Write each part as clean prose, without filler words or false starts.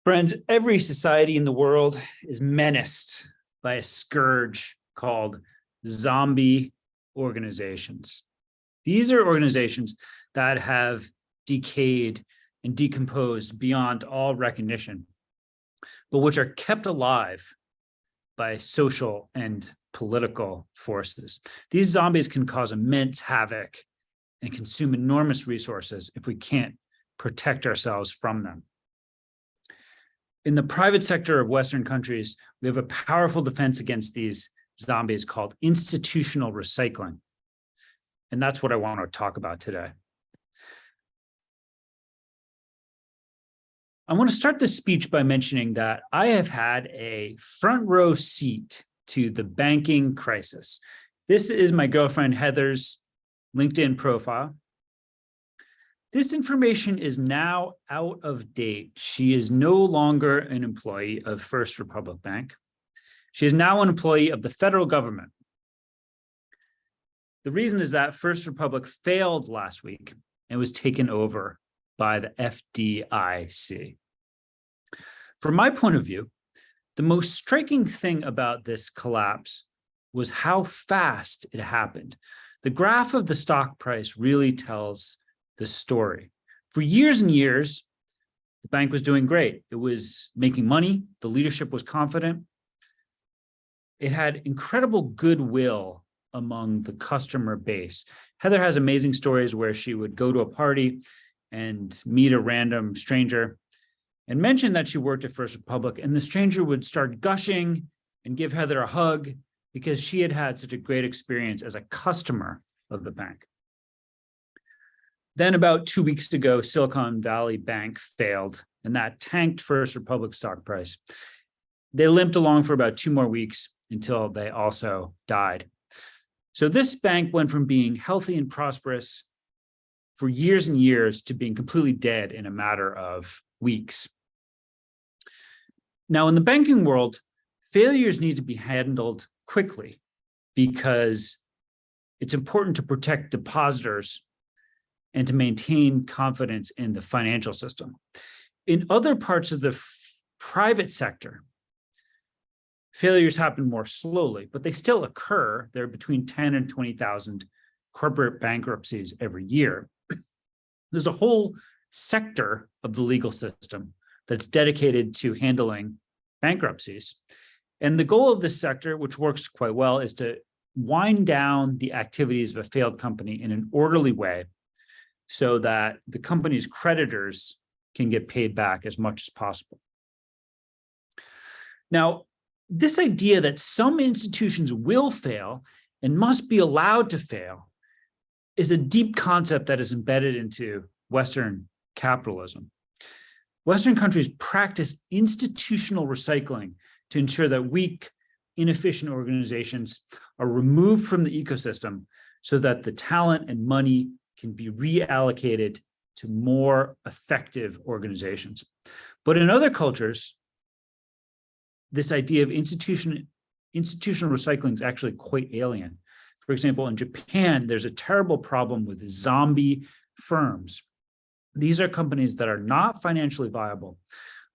Friends, every society in the world is menaced by a scourge called zombie organizations. These are organizations that have decayed and decomposed beyond all recognition, but which are kept alive by social and political forces. These zombies can cause immense havoc and consume enormous resources if we can't protect ourselves from them. In the private sector of Western countries, we have a powerful defense against these zombies called institutional recycling. And that's what I want to talk about today. I want to start this speech by mentioning that I have had a front row seat to the banking crisis. This is my girlfriend Heather's LinkedIn profile. This information is now out of date. She is no longer an employee of First Republic Bank. She is now an employee of the federal government. The reason is that First Republic failed last week and was taken over by the FDIC. From my point of view, the most striking thing about this collapse was how fast it happened. The graph of the stock price really tells the story. For years and years, the bank was doing great. It was making money. The leadership was confident. It had incredible goodwill among the customer base. Heather has amazing stories where she would go to a party and meet a random stranger and mention that she worked at First Republic, and the stranger would start gushing and give Heather a hug because she had had such a great experience as a customer of the bank. Then about 2 weeks ago, Silicon Valley Bank failed, and that tanked First Republic stock price. They limped along for about 2 more weeks until they also died. So this bank went from being healthy and prosperous for years and years to being completely dead in a matter of weeks. Now, in the banking world, failures need to be handled quickly because it's important to protect depositors and to maintain confidence in the financial system. In other parts of the private sector, failures happen more slowly, but they still occur. There are between 10 and 20,000 corporate bankruptcies every year. There's a whole sector of the legal system that's dedicated to handling bankruptcies. And the goal of this sector, which works quite well, is to wind down the activities of a failed company in an orderly way so that the company's creditors can get paid back as much as possible. Now, this idea that some institutions will fail and must be allowed to fail is a deep concept that is embedded into Western capitalism. Western countries practice institutional recycling to ensure that weak, inefficient organizations are removed from the ecosystem so that the talent and money can be reallocated to more effective organizations. But in other cultures, this idea of institutional recycling is actually quite alien. For example, in Japan, there's a terrible problem with zombie firms. These are companies that are not financially viable,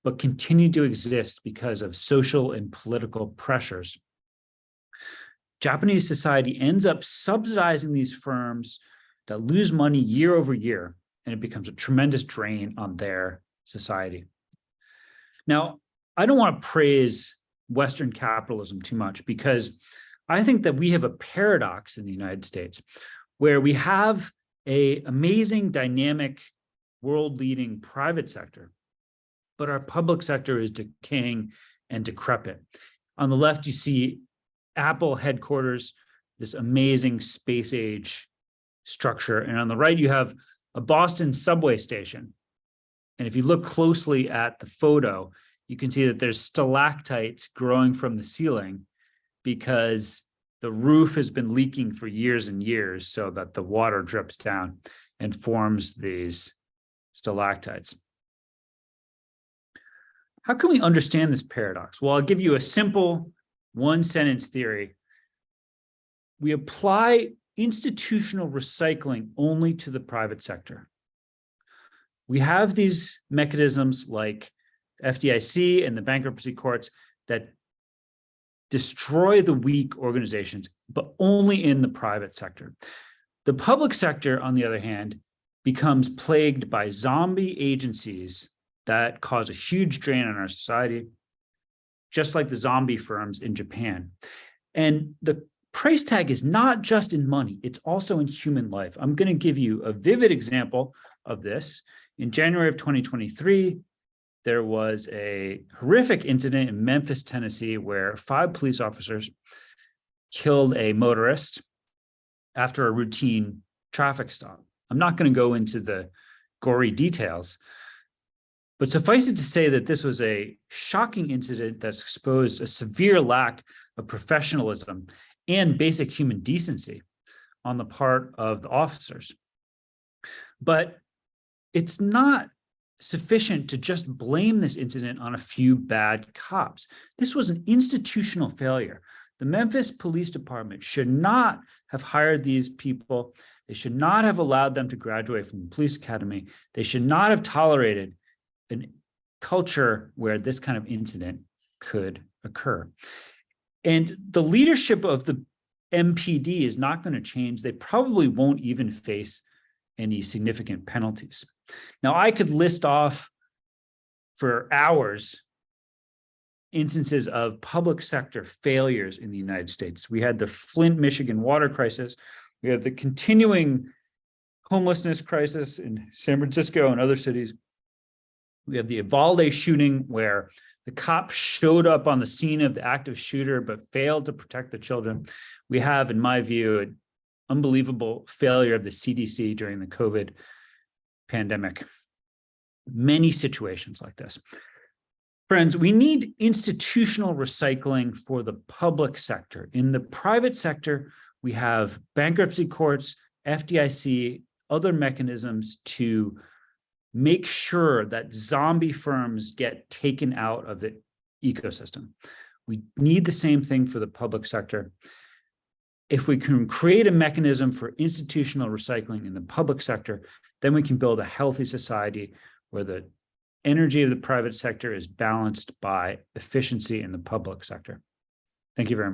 but continue to exist because of social and political pressures. Japanese society ends up subsidizing these firms that lose money year over year, and it becomes a tremendous drain on their society. Now, I don't want to praise Western capitalism too much because I think that we have a paradox in the United States where we have an amazing, dynamic, world-leading private sector, but our public sector is decaying and decrepit. On the left, you see Apple headquarters, this amazing space-age structure, and on the right, you have a Boston subway station. And if you look closely at the photo, you can see that there's stalactites growing from the ceiling because the roof has been leaking for years and years so that the water drips down and forms these stalactites. How can we understand this paradox? Well, I'll give you a simple one-sentence theory. We apply institutional recycling only to the private sector. We have these mechanisms like FDIC and the bankruptcy courts that destroy the weak organizations, but only in the private sector. The public sector, on the other hand, becomes plagued by zombie agencies that cause a huge drain on our society, just like the zombie firms in Japan. And the price tag is not just in money, it's also in human life. I'm going to give you a vivid example of this. In January of 2023, there was a horrific incident in Memphis, Tennessee, where 5 police officers killed a motorist after a routine traffic stop. I'm not going to go into the gory details, but suffice it to say that this was a shocking incident that's exposed a severe lack of professionalism and basic human decency on the part of the officers. But it's not sufficient to just blame this incident on a few bad cops. This was an institutional failure. The Memphis Police Department should not have hired these people. They should not have allowed them to graduate from the police academy. They should not have tolerated a culture where this kind of incident could occur. And the leadership of the MPD is not going to change. They probably won't even face any significant penalties. Now, I could list off for hours instances of public sector failures in the United States. We had the Flint, Michigan water crisis. We have the continuing homelessness crisis in San Francisco and other cities. We have the Uvalde shooting where the cop showed up on the scene of the active shooter but failed to protect the children. We have, in my view, an unbelievable failure of the CDC during the COVID pandemic. Many situations like this. Friends, we need institutional recycling for the public sector. In the private sector, we have bankruptcy courts, FDIC, other mechanisms to make sure that zombie firms get taken out of the ecosystem. We need the same thing for the public sector. If we can create a mechanism for institutional recycling in the public sector, then we can build a healthy society where the energy of the private sector is balanced by efficiency in the public sector. Thank you very much.